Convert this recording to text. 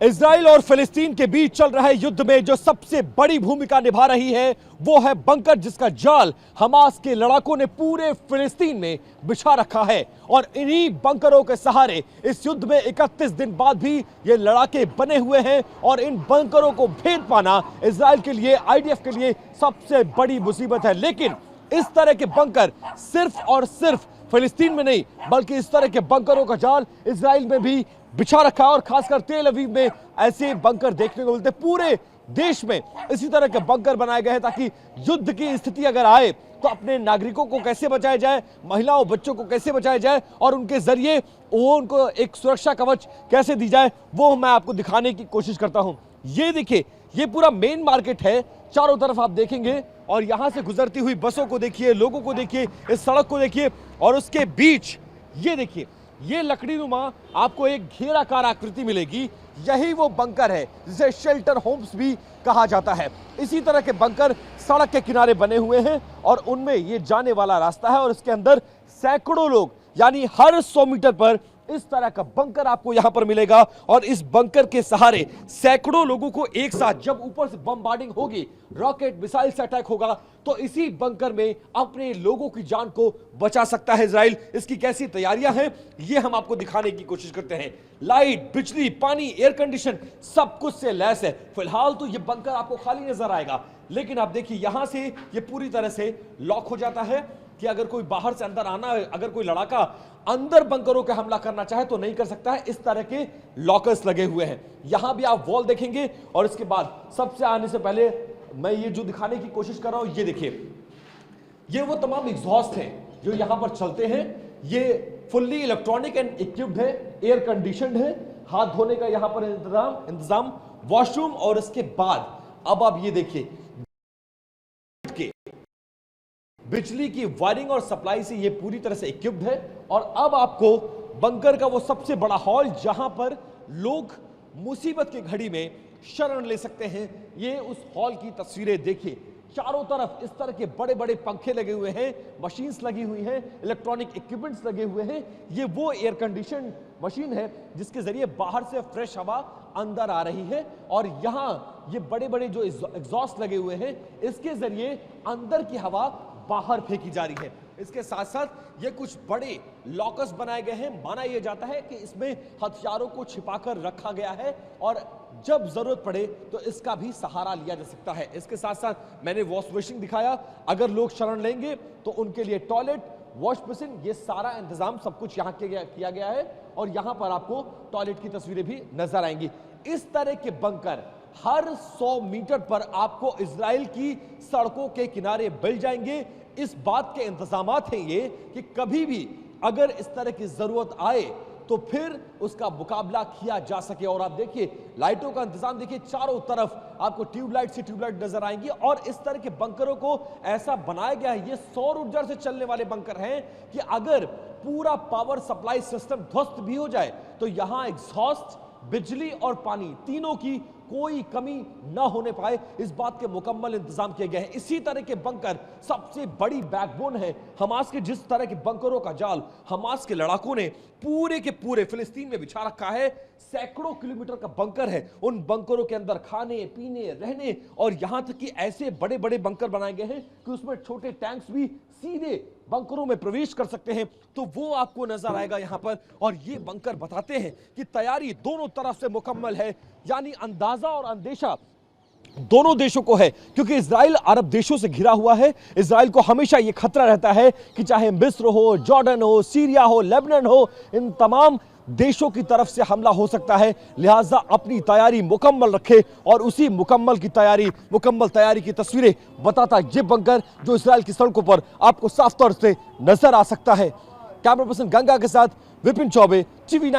Israel और फिलिस्तीन के बीच चल रहे युद्ध में जो सबसे बड़ी भूमिका निभा रही है वो है बंकर, जिसका जाल हमास के लड़ाकों ने पूरे फिलिस्तीन में बिछा रखा है। और इन्हीं बंकरों के सहारे इस युद्ध में 31 दिन बाद भी ये लड़ाके बने हुए हैं और इन बंकरों को भेद पाना इजराइल के लिए, आईडीएफ के लिए सबसे बड़ी मुसीबत है। लेकिन इस तरह के बंकर सिर्फ और सिर्फ फिलिस्तीन में नहीं, बल्कि इस तरह के बंकरों का जाल इजराइल में भी बिछा रखा है और खासकर तेल अवीव में ऐसे बंकर देखने को मिलते। पूरे देश में इसी तरह के बंकर बनाए गए हैं ताकि युद्ध की स्थिति अगर आए तो अपने नागरिकों को कैसे बचाया जाए, महिलाओं बच्चों को कैसे बचाया जाए और उनके जरिए वो उनको एक सुरक्षा कवच कैसे दी जाए, वो मैं आपको दिखाने की कोशिश करता हूं। ये देखिए, ये पूरा मेन मार्केट है, चारों तरफ आप देखेंगे और यहां से गुजरती हुई बसों को देखिए, लोगों को देखिए, इस सड़क को देखिए और उसके बीच ये देखिए, ये लकड़ी नुमा आपको एक घेराकार आकृति मिलेगी। यही वो बंकर है जिसे शेल्टर होम्स भी कहा जाता है। इसी तरह के बंकर सड़क के किनारे बने हुए हैं और उनमें ये जाने वाला रास्ता है और इसके अंदर सैकड़ों लोग, यानी हर 100 मीटर पर इस तरह का बंकर आपको यहां पर मिलेगा। और इस बंकर के सहारे सैकड़ों लोगों को एक साथ, जब ऊपर से बमबार्डिंग होगी, रॉकेट मिसाइल से अटैक होगा, तो इसी बंकर में अपने लोगों की जान को बचा सकता है इजराइल। इसकी कैसी तैयारियां हैं ये हम आपको दिखाने की कोशिश करते हैं। लाइट, बिजली, पानी, एयर कंडीशन सब कुछ से लैस है। फिलहाल तो ये बंकर आपको खाली नजर आएगा, लेकिन आप देखिए यहां से ये पूरी तरह से लॉक हो जाता है कि अगर कोई बाहर से अंदर आना है, अगर कोई लड़ाका अंदर बंकरों पे हमला करना चाहे तो नहीं कर सकता है। इस तरह के लॉकर्स लगे हुए हैं। यहां भी आप वॉल देखेंगे और इसके बाद सबसे आने से पहले मैं ये जो दिखाने की कोशिश कर रहा हूं, ये देखिए, ये वो तमाम एग्जॉस्ट हैं जो यहां पर चलते हैं। ये फुल्ली इलेक्ट्रॉनिक एंड इक्विप्ड है, एयर कंडीशनड है, हाथ धोने का यहां पर इंतजाम, वॉशरूम। और इसके बाद अब आप ये देखिए, बिजली की वायरिंग और सप्लाई से ये पूरी तरह से इक्विप्ड है। और अब आपको बंकर का वो सबसे बड़ा हॉल, जहां पर लोग मुसीबत की घड़ी में शरण ले सकते हैं, ये उस हॉल की तस्वीरें देखिए। चारों तरफ इस तरह के बड़े बड़े पंखे लगे हुए हैं, मशीन्स लगी हुई हैं, इलेक्ट्रॉनिक इक्विपमेंट्स लगे हुए हैं। ये वो एयर कंडीशन मशीन है जिसके जरिए बाहर से फ्रेश हवा अंदर आ रही है और यहां ये बड़े बड़े जो एग्जॉस्ट लगे हुए हैं, इसके जरिए अंदर की हवा बाहर फेंकी जा रही है। इसके साथ साथ ये कुछ बड़े लॉकर्स बनाए गए हैं। माना यह जाता है कि इसमें हथियारों को छिपाकर रखा गया है और जब जरूरत पड़े तो इसका भी सहारा लिया जा सकता है। इसके साथ साथ मैंने वॉश बेसिन दिखाया, अगर लोग शरण लेंगे तो उनके लिए टॉयलेट, वॉश बेसिन, ये सारा इंतजाम सब कुछ यहाँ किया गया है। और यहाँ पर आपको टॉयलेट की तस्वीरें भी नजर आएंगी। इस तरह के बंकर हर 100 मीटर पर आपको इजराइल की सड़कों के किनारे मिल जाएंगे। इस बात के इंतजामात हैं ये कि कभी भी अगर इस तरह की जरूरत आए तो फिर उसका मुकाबला किया जा सके। और आप देखिए लाइटों का इंतजाम देखिए, चारों तरफ आपको ट्यूबलाइट से ट्यूबलाइट नजर आएंगी। और इस तरह के बंकरों को ऐसा बनाया गया है, ये सौर ऊर्जा से चलने वाले बंकर हैं कि अगर पूरा पावर सप्लाई सिस्टम ध्वस्त भी हो जाए तो यहां एग्जॉस्ट, बिजली और पानी तीनों की कोई कमी ना होने पाए, इस बात के मुकम्मल इंतजाम किए गए हैं। इसी तरह के बंकर सबसे बड़ी बैकबोन है हमास के। जिस तरह के बंकरों का जाल हमास के लड़ाकों ने पूरे के पूरे फिलिस्तीन में बिछा रखा है, सैकड़ों किलोमीटर का बंकर है। उन बंकरों के अंदर खाने, पीने, रहने और यहां तक कि ऐसे बड़े बड़े बंकर बनाए गए हैं कि उसमें छोटे टैंक्स भी सीधे बंकरों में प्रवेश कर सकते हैं। तो वो आपको नजर आएगा यहां पर। और ये बंकर बताते हैं कि तैयारी दोनों तरफ से मुकम्मल है, यानी अंदाजा और अंदेशा दोनों देशों को है, क्योंकि इजराइल अरब देशों से घिरा हुआ है। इजराइल को हमेशा यह खतरा रहता है कि चाहे मिस्र हो, जॉर्डन हो, सीरिया हो, लेबनान हो, इन तमाम देशों की तरफ से हमला हो सकता है। लिहाजा अपनी तैयारी मुकम्मल रखे और उसी मुकम्मल तैयारी की तस्वीरें बताता ये बंकर जो इजराइल की सड़कों पर आपको साफ तौर से नजर आ सकता है। कैमरा पर्सन गंगा के साथ विपिन चौबे, TV9।